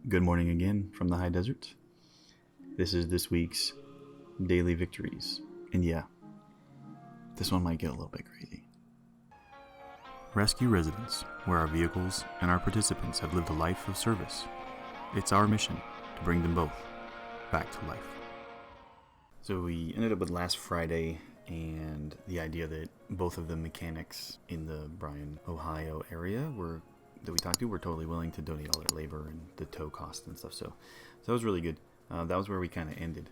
Good morning again from the high desert. This is this week's Daily Victories. And yeah, this one might get a little bit crazy. Rescue residents, where our vehicles and our participants have lived a life of service. It's our mission to bring them both back to life. So we ended up with last Friday and the idea that both of the mechanics in the Bryan, Ohio area that we talked to were totally willing to donate all their labor and the tow costs and stuff. So that was really good. That was where we kind of ended.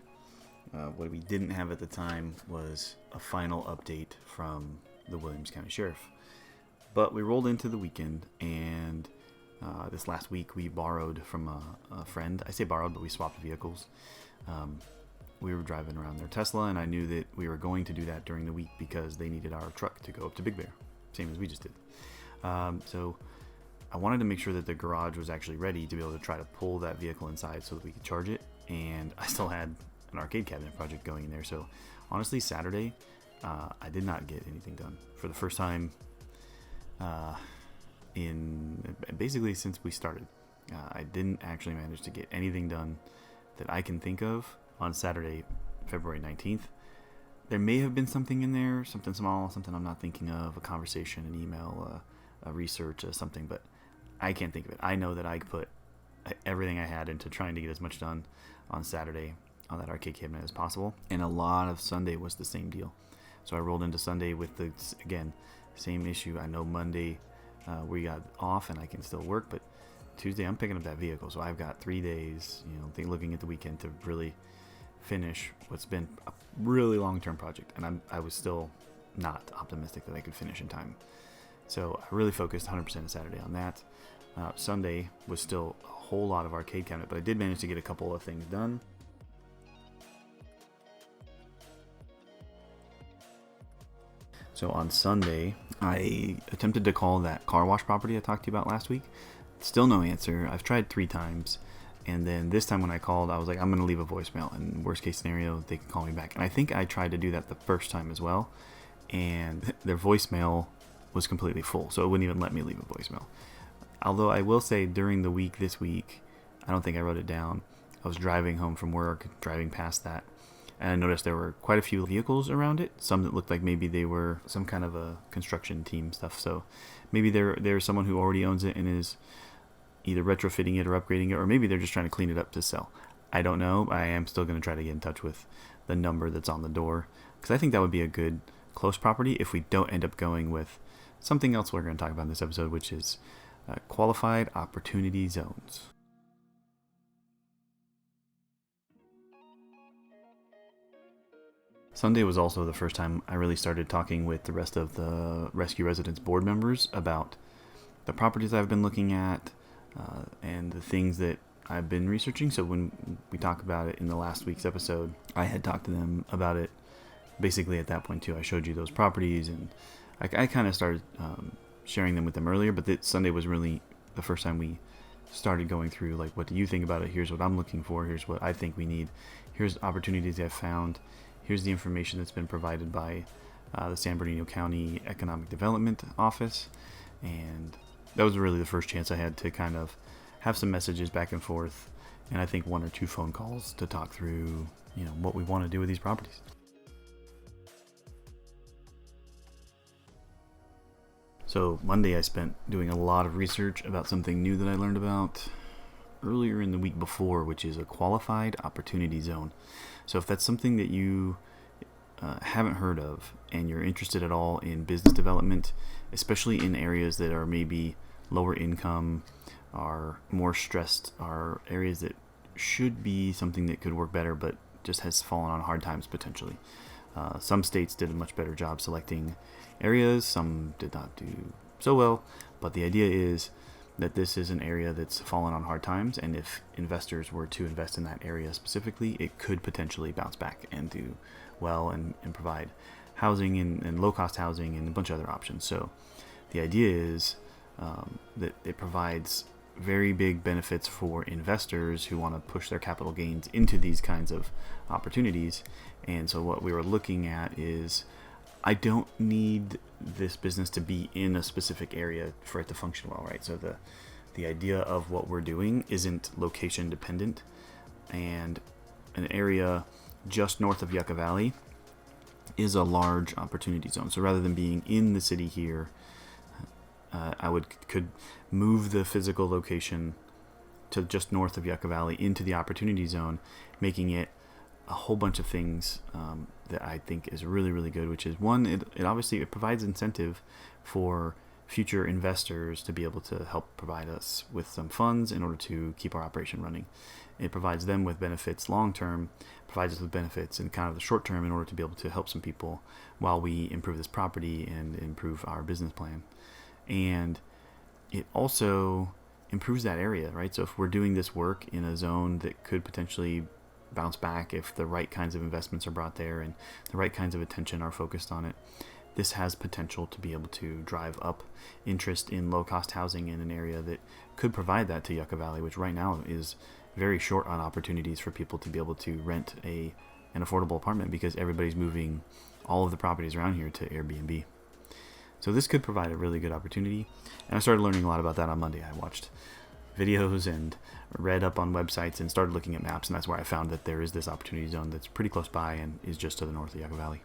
What we didn't have at the time was a final update from the Williams County Sheriff. But we rolled into the weekend, and this last week we borrowed from a friend. I say borrowed, but we swapped vehicles. We were driving around their Tesla, and I knew that we were going to do that during the week because they needed our truck to go up to Big Bear, same as we just did. So I wanted to make sure that the garage was actually ready to be able to try to pull that vehicle inside so that we could charge it, and I still had an arcade cabinet project going in there. So honestly, Saturday, I did not get anything done. For the first time in basically since we started, I didn't actually manage to get anything done that I can think of on Saturday, February 19th. There may have been something in there, something small, something I'm not thinking of, a conversation, an email, a research, something, but I can't think of it. I know that I put everything I had into trying to get as much done on Saturday on that arcade cabinet as possible, and a lot of Sunday was the same deal. So I rolled into Sunday with the, again, same issue. I know Monday we got off and I can still work, but Tuesday I'm picking up that vehicle, so I've got 3 days, looking at the weekend to really finish what's been a really long-term project, and I was still not optimistic that I could finish in time. So I really focused 100% of Saturday on that. Sunday was still a whole lot of arcade cabinet, but I did manage to get a couple of things done. So on Sunday, I attempted to call that car wash property I talked to you about last week. Still no answer. I've tried 3 times. And then this time when I called, I was like, I'm going to leave a voicemail. And worst case scenario, they can call me back. And I think I tried to do that the first time as well. And their voicemail was completely full. So it wouldn't even let me leave a voicemail. Although I will say during the week this week, I don't think I wrote it down. I was driving home from work, driving past that. And I noticed there were quite a few vehicles around it. Some that looked like maybe they were some kind of a construction team stuff. So maybe there's someone who already owns it and is either retrofitting it or upgrading it, or maybe they're just trying to clean it up to sell. I don't know. I am still going to try to get in touch with the number that's on the door, because I think that would be a good close property if we don't end up going with something else we're going to talk about in this episode, which is qualified opportunity zones. Sunday was also the first time I really started talking with the rest of the Rescue Residents board members about the properties I've been looking at, and the things that I've been researching. So when we talked about it in the last week's episode, I had talked to them about it basically at that point too. I showed you those properties, and I kind of started sharing them with them earlier, but Sunday was really the first time we started going through, like, what do you think about it? Here's what I'm looking for. Here's what I think we need. Here's opportunities I've found. Here's the information that's been provided by the San Bernardino County Economic Development Office. And that was really the first chance I had to kind of have some messages back and forth, and I think 1 or 2 phone calls to talk through, what we want to do with these properties. So Monday I spent doing a lot of research about something new that I learned about earlier in the week before, which is a qualified opportunity zone. So if that's something that you haven't heard of and you're interested at all in business development, especially in areas that are maybe lower income, are more stressed, are areas that should be something that could work better but just has fallen on hard times potentially. Some states did a much better job selecting areas, some did not do so well, but the idea is that this is an area that's fallen on hard times, and if investors were to invest in that area specifically, it could potentially bounce back and do well and provide housing and low-cost housing and a bunch of other options. So the idea is that it provides very big benefits for investors who want to push their capital gains into these kinds of opportunities. And so what we were looking at is, I don't need this business to be in a specific area for it to function well, right? So the the idea of what we're doing isn't location dependent, and an area just north of Yucca Valley is a large opportunity zone. So rather than being in the city here, I could move the physical location to just north of Yucca Valley into the opportunity zone, making it a whole bunch of things that I think is really, really good, which is one, it obviously it provides incentive for future investors to be able to help provide us with some funds in order to keep our operation running. It provides them with benefits long term, provides us with benefits in kind of the short term in order to be able to help some people while we improve this property and improve our business plan. And it also improves that area, right? So if we're doing this work in a zone that could potentially bounce back if the right kinds of investments are brought there and the right kinds of attention are focused on it, this has potential to be able to drive up interest in low-cost housing in an area that could provide that to Yucca Valley, which right now is very short on opportunities for people to be able to rent an affordable apartment because everybody's moving all of the properties around here to Airbnb. So this could provide a really good opportunity, and I started learning a lot about that on Monday. I watched videos and read up on websites and started looking at maps, and that's where I found that there is this opportunity zone that's pretty close by and is just to the north of Yucca Valley.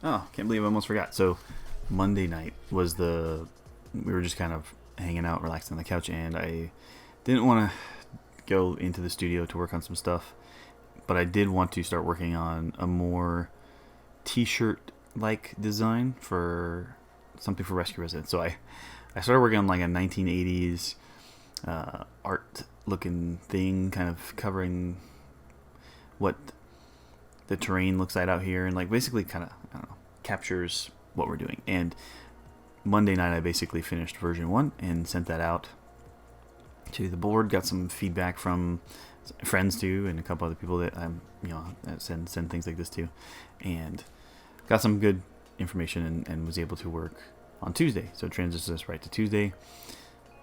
Oh, can't believe I almost forgot. So Monday night was we were just kind of hanging out, relaxing on the couch, and I didn't want to go into the studio to work on some stuff, but I did want to start working on a more t-shirt like design for something for rescue residents. So I started working on like a 1980s art looking thing, kind of covering what the terrain looks like out here, and like basically kind of, I don't know, captures what we're doing. And Monday night I basically finished version 1 and sent that out to the board, got some feedback from friends too, and a couple other people that I'm, send things like this to, and got some good information and was able to work on Tuesday. So it transitions us right to Tuesday.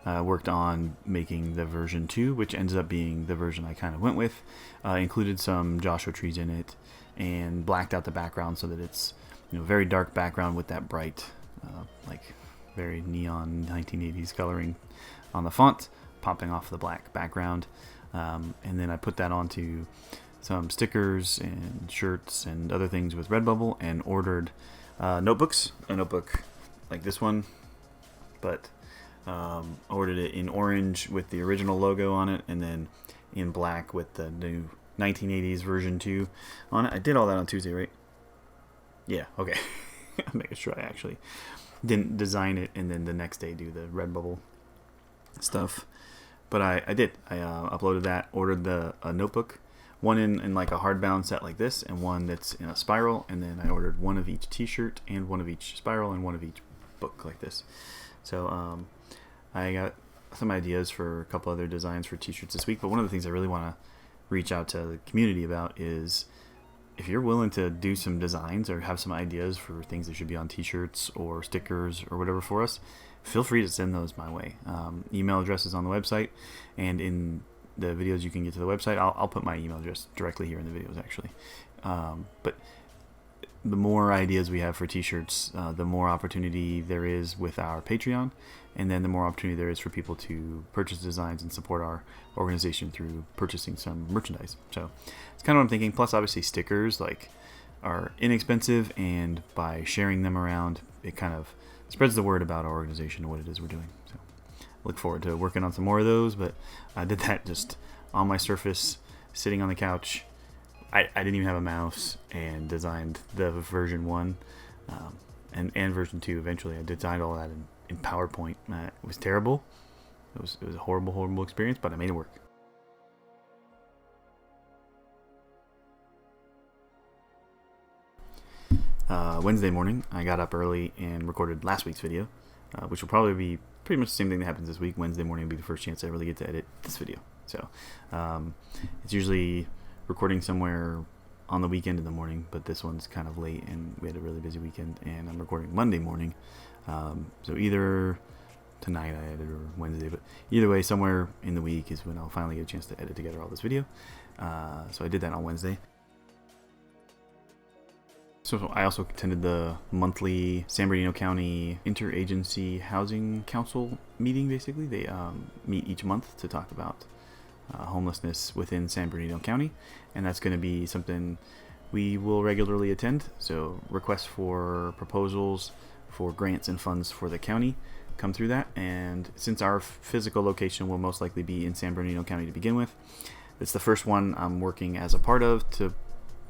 Worked on making the version 2, which ends up being the version I kind of went with. Included some Joshua trees in it and blacked out the background so that it's very dark background with that bright, like very neon 1980s coloring on the font, popping off the black background. And then I put that onto some stickers and shirts and other things with Redbubble, and ordered notebooks. A notebook like this one, but ordered it in orange with the original logo on it, and then in black with the new 1980s version 2 on it. I did all that on Tuesday, right? Yeah, okay. I'm making sure I actually didn't design it and then the next day do the Redbubble stuff. But I did. I uploaded that, ordered a notebook, one in like a hardbound set like this, and one that's in a spiral, and then I ordered one of each t-shirt and one of each spiral and one of each book like this. So I got some ideas for a couple other designs for t-shirts this week, but one of the things I really want to reach out to the community about is if you're willing to do some designs or have some ideas for things that should be on t-shirts or stickers or whatever for us, feel free to send those my way. Email address is on the website, and in the videos you can get to the website, I'll put my email address directly here in the videos actually. But the more ideas we have for t-shirts, the more opportunity there is with our Patreon, and then the more opportunity there is for people to purchase designs and support our organization through purchasing some merchandise. So it's kind of what I'm thinking. Plus, obviously, stickers are inexpensive, and by sharing them around, it kind of spreads the word about our organization and what it is we're doing. So look forward to working on some more of those, but I did that just on my Surface, sitting on the couch. I didn't even have a mouse, and designed the version 1 and version 2 eventually. I designed all that in PowerPoint. It was terrible. It was a horrible experience, but I made it work. Wednesday morning, I got up early and recorded last week's video, which will probably be pretty much the same thing that happens this week. Wednesday morning will be the first chance I really get to edit this video. So it's usually recording somewhere on the weekend in the morning, but this one's kind of late, and we had a really busy weekend, and I'm recording Monday morning. So either tonight I edit or Wednesday, but either way, somewhere in the week is when I'll finally get a chance to edit together all this video. So I did that on Wednesday. So I also attended the monthly San Bernardino County Interagency Housing Council meeting. Basically, they meet each month to talk about homelessness within San Bernardino County, and that's going to be something we will regularly attend. So requests for proposals for grants and funds for the county come through that, and since our physical location will most likely be in San Bernardino County to begin with, it's the first one I'm working as a part of to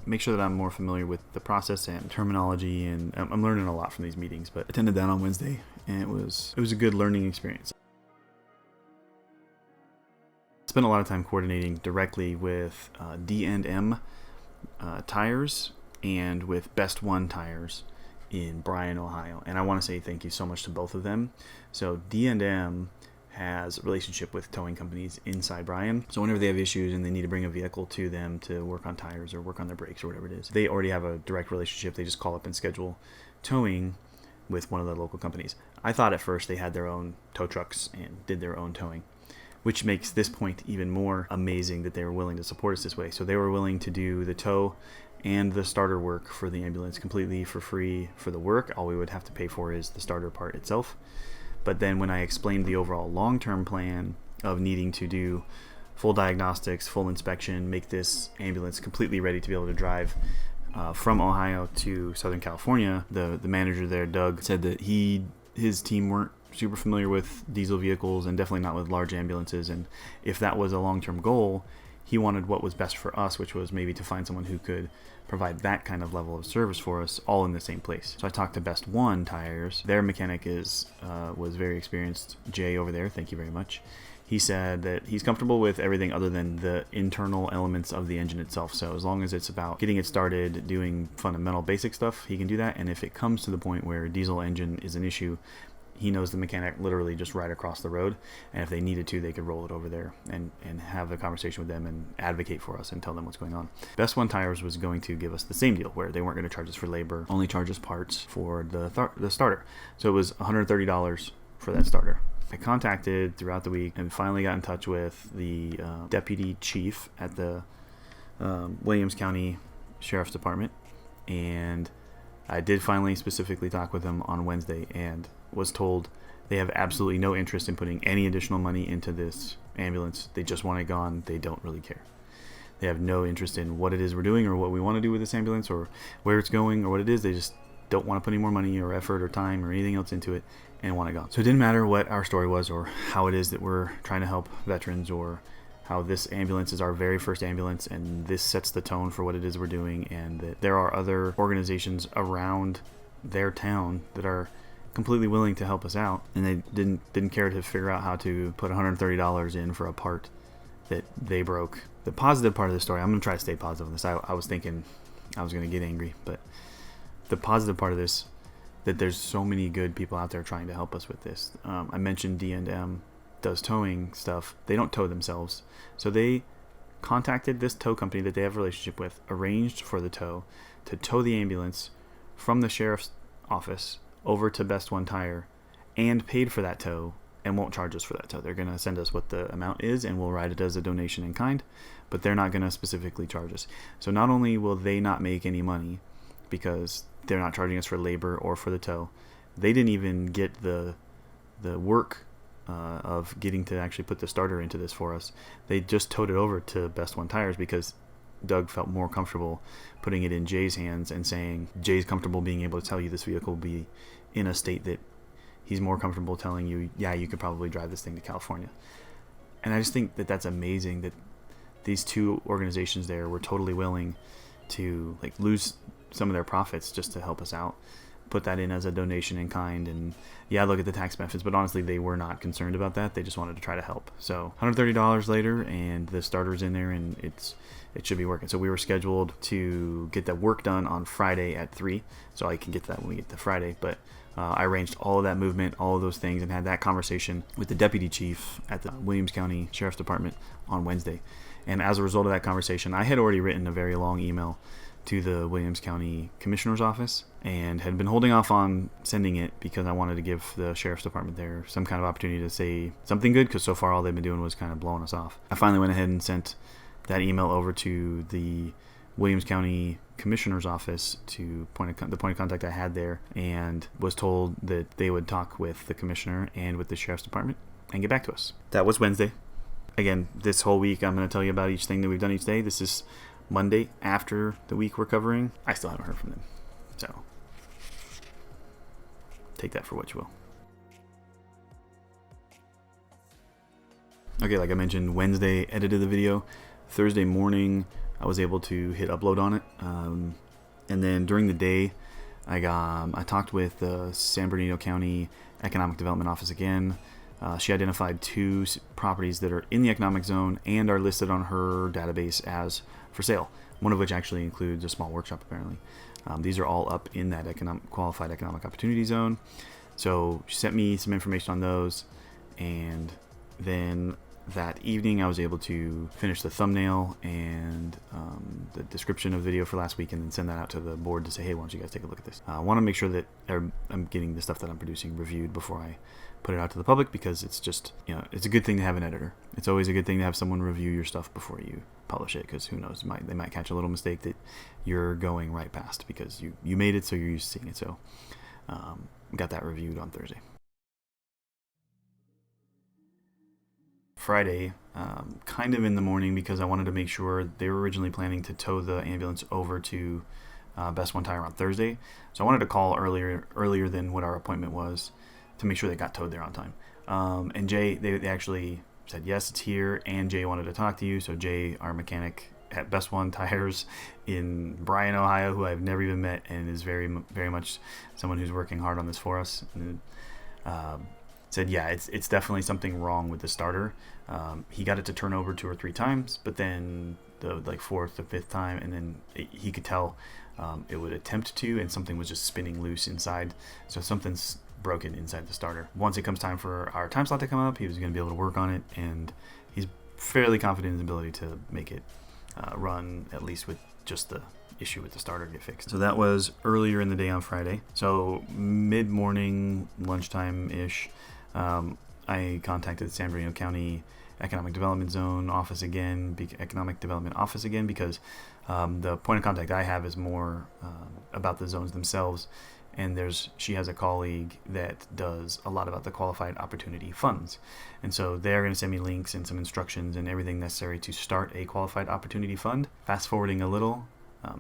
make sure that I'm more familiar with the process and terminology, and I'm learning a lot from these meetings. But attended that on Wednesday, and it was a good learning experience. Spent a lot of time coordinating directly with D&M Tires and with Best One Tires in Bryan, Ohio, and I want to say thank you so much to both of them. So D&M has a relationship with towing companies inside Bryan. So whenever they have issues and they need to bring a vehicle to them to work on tires or work on their brakes or whatever it is, they already have a direct relationship. They just call up and schedule towing with one of the local companies. I thought at first they had their own tow trucks and did their own towing, which makes this point even more amazing that they were willing to support us this way. So they were willing to do the tow and the starter work for the ambulance completely for free for the work. All we would have to pay for is the starter part itself. But then when I explained the overall long-term plan of needing to do full diagnostics, full inspection, make this ambulance completely ready to be able to drive from Ohio to Southern California, the manager there, Doug, said that his team weren't super familiar with diesel vehicles and definitely not with large ambulances. And if that was a long-term goal, he wanted what was best for us, which was maybe to find someone who could provide that kind of level of service for us all in the same place. So I talked to Best One Tires. Their mechanic was very experienced. Jay over there, thank you very much. He said that he's comfortable with everything other than the internal elements of the engine itself. So as long as it's about getting it started, doing fundamental basic stuff, he can do that. And if it comes to the point where a diesel engine is an issue, he knows the mechanic literally just right across the road, and if they needed to, they could roll it over there and have a conversation with them and advocate for us and tell them what's going on. Best One Tires was going to give us the same deal where they weren't going to charge us for labor, only charge us parts for the starter. So it was $130 for that starter. I contacted throughout the week and finally got in touch with the deputy chief at the Williams County Sheriff's Department, and I did finally specifically talk with him on Wednesday and was told they have absolutely no interest in putting any additional money into this ambulance. They just want it gone. They don't really care. They have no interest in what it is we're doing or what we want to do with this ambulance or where it's going or what it is. They just don't want to put any more money or effort or time or anything else into it and want it gone. So it didn't matter what our story was or how it is that we're trying to help veterans or how this ambulance is our very first ambulance and this sets the tone for what it is we're doing, and that there are other organizations around their town that are completely willing to help us out, and they didn't care to figure out how to put $130 in for a part that they broke. The positive part of the story, I'm going to try to stay positive on this. I was thinking I was going to get angry, but the positive part of this, that there's so many good people out there trying to help us with this. I mentioned D&M does towing stuff. They don't tow themselves, so they contacted this tow company that they have a relationship with, arranged for the tow to tow the ambulance from the sheriff's office over to Best One Tire, and paid for that tow and won't charge us for that tow. They're going to send us what the amount is and we'll write it as a donation in kind, but they're not going to specifically charge us. So not only will they not make any money because they're not charging us for labor or for the tow, they didn't even get the work of getting to actually put the starter into this for us. They just towed it over to Best One Tires because Doug felt more comfortable putting it in Jay's hands and saying Jay's comfortable being able to tell you this vehicle will be in a state that he's more comfortable telling you, yeah, you could probably drive this thing to California. And I just think that that's amazing that these two organizations there were totally willing to like lose some of their profits just to help us out, put that in as a donation in kind, and yeah, look at the tax benefits, but honestly they were not concerned about that. They just wanted to try to help. So $130 later and the starter's in there and it should be working. So we were scheduled to get that work done on Friday at 3, so I can get to that when we get to Friday, but I arranged all of that movement, all of those things, and had that conversation with the deputy chief at the Williams County Sheriff's Department on Wednesday. And as a result of that conversation, I had already written a very long email to the Williams County Commissioner's Office and had been holding off on sending it because I wanted to give the Sheriff's Department there some kind of opportunity to say something good, because so far all they've been doing was kind of blowing us off. I finally went ahead and sent that email over to the Williams County commissioner's office to the point of contact I had there, and was told that they would talk with the commissioner and with the sheriff's department and get back to us. That was Wednesday. Again, this whole week I'm going to tell you about each thing that we've done each day. This is Monday after the week we're covering. I still haven't heard from them, so take that for what you will. Okay, like I mentioned, Wednesday edited the video. Thursday morning I was able to hit upload on it, and then during the day I talked with the San Bernardino County Economic Development Office again. She identified 2 properties that are in the economic zone and are listed on her database as for sale, one of which actually includes a small workshop apparently. These are all up in that qualified economic opportunity zone. So she sent me some information on those, and then that evening I was able to finish the thumbnail and the description of the video for last week, and then send that out to the board to say, hey, why don't you guys take a look at this. I want to make sure that I'm getting the stuff that I'm producing reviewed before I put it out to the public, because it's just, it's a good thing to have an editor. It's always a good thing to have someone review your stuff before you publish it, because who knows, they might catch a little mistake that you're going right past because you made it, so you're used to seeing it. So got that reviewed on Thursday. Friday, kind of in the morning, because I wanted to make sure. They were originally planning to tow the ambulance over to Best One Tire on Thursday, so I wanted to call earlier than what our appointment was to make sure they got towed there on time. And Jay, they actually said yes, it's here, and Jay wanted to talk to you. So Jay, our mechanic at Best One Tires in Bryan, Ohio, who I've never even met, and is very, very much someone who's working hard on this for us, and said, yeah, it's definitely something wrong with the starter. He got it to turn over 2 or 3 times, but then the 4th or 5th time, and then he could tell it would attempt to, and something was just spinning loose inside. So something's broken inside the starter. Once it comes time for our time slot to come up, he was going to be able to work on it, and he's fairly confident in his ability to make it run, at least with just the issue with the starter get fixed. So that was earlier in the day on Friday. So mid-morning, lunchtime-ish, I contacted the San Bernardino County Economic Development Zone office again, Economic Development Office again, because the point of contact I have is more about the zones themselves, and she has a colleague that does a lot about the qualified opportunity funds, and so they're going to send me links and some instructions and everything necessary to start a qualified opportunity fund. Fast forwarding a little,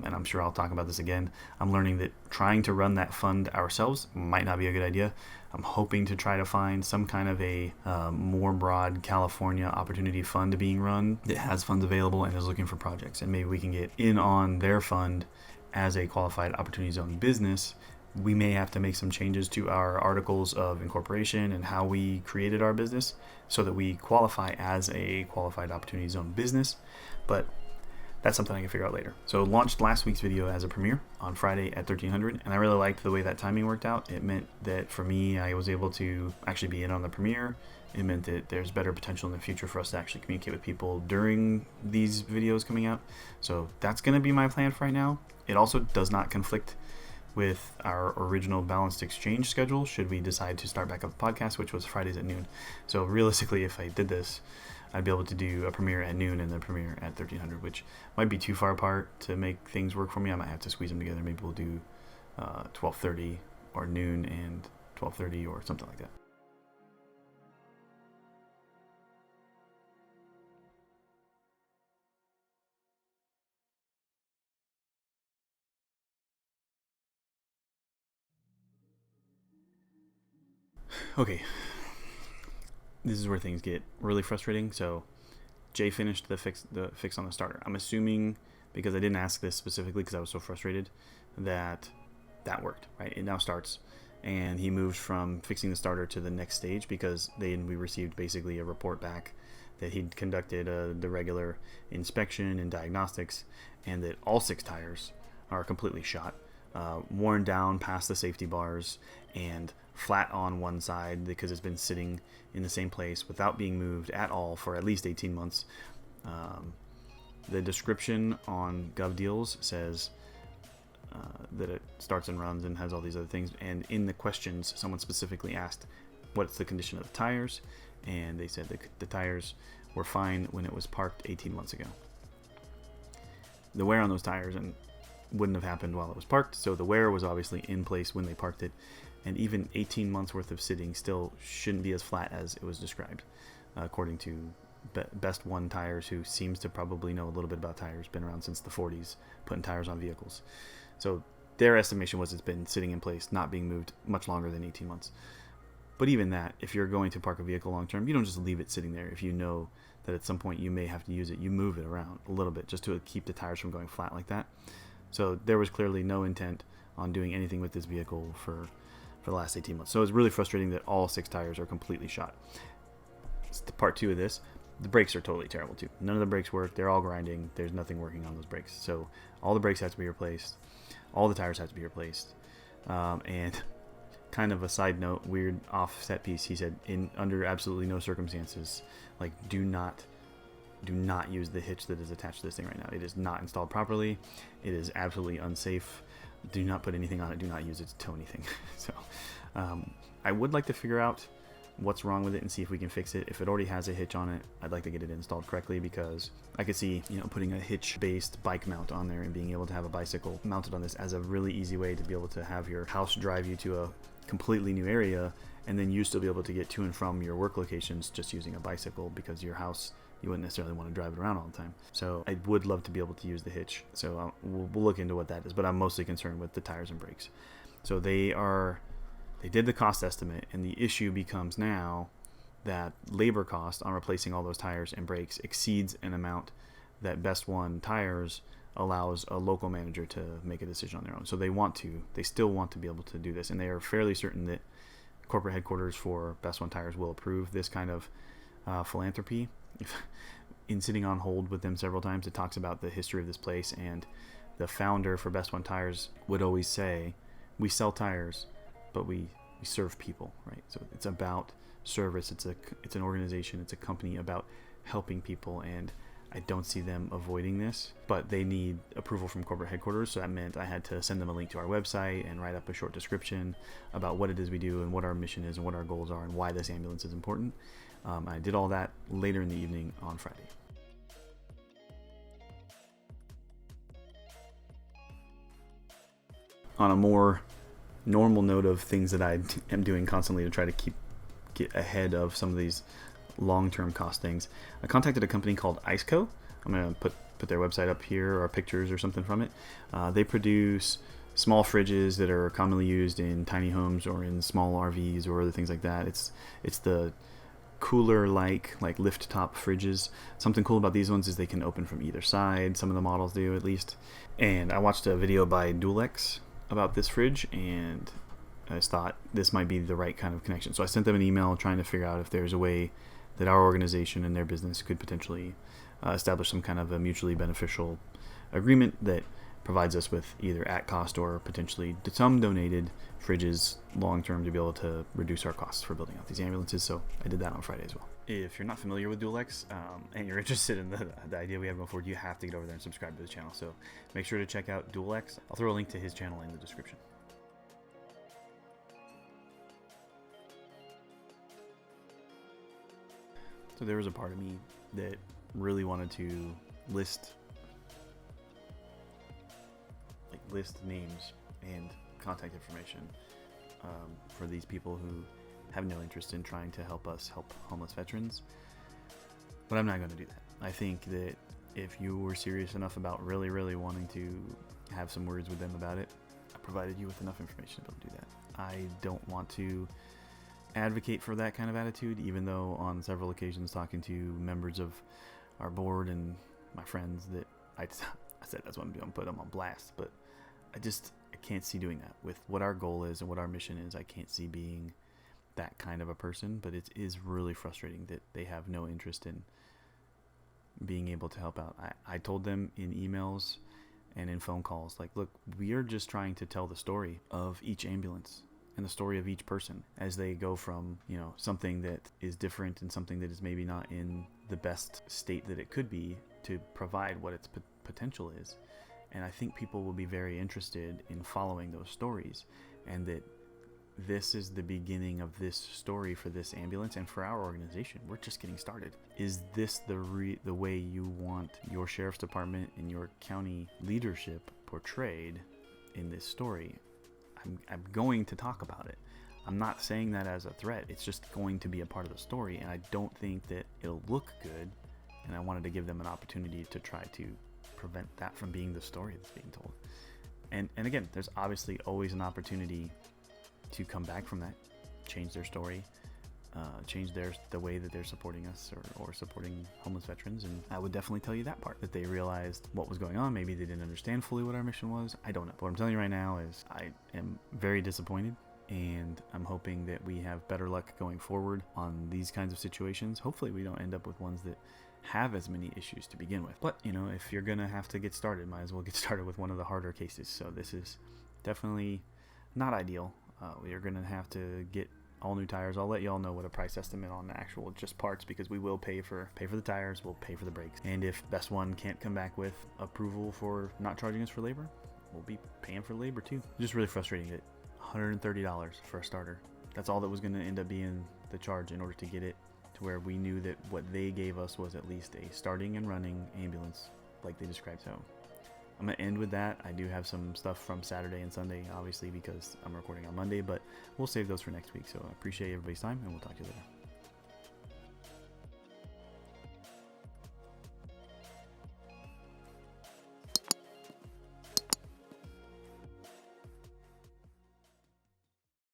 and I'm sure I'll talk about this again, I'm learning that trying to run that fund ourselves might not be a good idea. I'm hoping to try to find some kind of a more broad California opportunity fund being run that has funds available and is looking for projects, and maybe we can get in on their fund as a qualified opportunity zone business. We may have to make some changes to our articles of incorporation and how we created our business so that we qualify as a qualified opportunity zone business, but that's something I can figure out later. So launched last week's video as a premiere on Friday at 1300, and I really liked the way that timing worked out. It meant that for me, I was able to actually be in on the premiere. It meant that there's better potential in the future for us to actually communicate with people during these videos coming out. So that's going to be my plan for right now. It also does not conflict with our original balanced exchange schedule should we decide to start back up the podcast, which was Fridays at noon. So realistically, if I did this, I'd be able to do a premiere at noon and the premiere at 1300, which might be too far apart to make things work for me. I might have to squeeze them together. Maybe we'll do 12:30 or noon and 12:30 or something like that. Okay, this is where things get really frustrating. So Jay finished the fix on the starter. I'm assuming, because I didn't ask this specifically because I was so frustrated, that worked, right? It now starts, and he moved from fixing the starter to the next stage because we received basically a report back that he'd conducted the regular inspection and diagnostics, and that all 6 tires are completely shot, worn down past the safety bars, and flat on one side because it's been sitting in the same place without being moved at all for at least 18 months. The description on GovDeals says that it starts and runs and has all these other things, and in the questions someone specifically asked what's the condition of the tires, and they said that the tires were fine when it was parked 18 months ago. The wear on those tires, and wouldn't have happened while it was parked. So the wear was obviously in place when they parked it, and even 18 months worth of sitting still shouldn't be as flat as it was described, according to Best One Tires, who seems to probably know a little bit about tires, been around since the 40s, putting tires on vehicles. So their estimation was it's been sitting in place, not being moved much longer than 18 months. But even that, if you're going to park a vehicle long term, you don't just leave it sitting there. If you know that at some point you may have to use it, you move it around a little bit just to keep the tires from going flat like that. So there was clearly no intent on doing anything with this vehicle for the last 18 months. So it's really frustrating that all 6 tires are completely shot. It's the part 2 of this. The brakes are totally terrible too. None of the brakes work. They're all grinding. There's nothing working on those brakes. So all the brakes have to be replaced. All the tires have to be replaced. And kind of a side note, weird offset piece, he said, under absolutely no circumstances, like do not use the hitch that is attached to this thing right now. It is not installed properly. It is absolutely unsafe. Do not put anything on it. Do not use it to tow anything. So I would like to figure out what's wrong with it and see if we can fix it. If it already has a hitch on it, I'd like to get it installed correctly, because I could see, putting a hitch-based bike mount on there and being able to have a bicycle mounted on this as a really easy way to be able to have your house drive you to a completely new area, and then you still be able to get to and from your work locations just using a bicycle, because your house, you wouldn't necessarily want to drive it around all the time. So I would love to be able to use the hitch. So we'll look into what that is, but I'm mostly concerned with the tires and brakes. So they did the cost estimate, and the issue becomes now that labor cost on replacing all those tires and brakes exceeds an amount that Best One Tires allows a local manager to make a decision on their own. So they still want to be able to do this, and they are fairly certain that corporate headquarters for Best One Tires will approve this kind of philanthropy. In sitting on hold with them several times, it talks about the history of this place, and the founder for Best One Tires would always say, we sell tires, but we serve people, right? So it's about service. It's an organization, it's a company about helping people, and I don't see them avoiding this, but they need approval from corporate headquarters. So that meant I had to send them a link to our website and write up a short description about what it is we do and what our mission is and what our goals are and why this ambulance is important. I did all that later in the evening on Friday. On a more normal note of things that I am doing constantly to try to get ahead of some of these long-term cost things, I contacted a company called IceCo. I'm going to put their website up here, or pictures or something from it. They produce small fridges that are commonly used in tiny homes or in small RVs or other things like that. It's the cooler like lift top fridges. Something cool about these ones is they can open from either side. Some of the models do, at least. And I watched a video by Dulex about this fridge, and I just thought this might be the right kind of connection. So I sent them an email trying to figure out if there's a way that our organization and their business could potentially establish some kind of a mutually beneficial agreement that provides us with either at cost or potentially some donated fridges long term to be able to reduce our costs for building out these ambulances. So I did that on Friday as well. If you're not familiar with Dulex and you're interested in the idea we have going forward, you have to get over there and subscribe to the channel. So make sure to check out Dulex. I'll throw a link to his channel in the description. So there was a part of me that really wanted to list names and contact information for these people who have no interest in trying to help us help homeless veterans. But I'm not going to do that. I think that if you were serious enough about really, really wanting to have some words with them about it, I provided you with enough information to be able to do that. I don't want to advocate for that kind of attitude, even though on several occasions talking to members of our board and my friends that I said that's what I'm doing, put them on blast. But I can't see doing that with what our goal is and what our mission is. I can't see being that kind of a person, but it is really frustrating that they have no interest in being able to help out. I told them in emails and in phone calls, like, look, we are just trying to tell the story of each ambulance and the story of each person as they go from, something that is different and something that is maybe not in the best state that it could be to provide what its potential is. And I think people will be very interested in following those stories, and that this is the beginning of this story for this ambulance and for our organization. We're just getting started. Is this the way you want your sheriff's department and your county leadership portrayed in this story, I'm going to talk about it. I'm not saying that as a threat. It's just going to be a part of the story, and I don't think that it'll look good, and I wanted to give them an opportunity to try to prevent that from being the story that's being told. And again, there's obviously always an opportunity to come back from that, change their story, change the way that they're supporting us or supporting homeless veterans. And I would definitely tell you that part, that they realized what was going on. Maybe they didn't understand fully what our mission was. I don't know. But what I'm telling you right now is I am very disappointed, and I'm hoping that we have better luck going forward on these kinds of situations. Hopefully we don't end up with ones that have as many issues to begin with. But, if you're going to have to get started, might as well get started with one of the harder cases. So this is definitely not ideal. We are going to have to get all new tires. I'll let y'all know what a price estimate on the actual just parts, because we will pay for the tires, we'll pay for the brakes. And if Best One can't come back with approval for not charging us for labor, we'll be paying for labor too. Just really frustrating that $130 for a starter. That's all that was going to end up being the charge in order to get it to where we knew that what they gave us was at least a starting and running ambulance like they described. So I'm going to end with that. I do have some stuff from Saturday and Sunday, obviously, because I'm recording on Monday, but we'll save those for next week. So I appreciate everybody's time, and we'll talk to you later.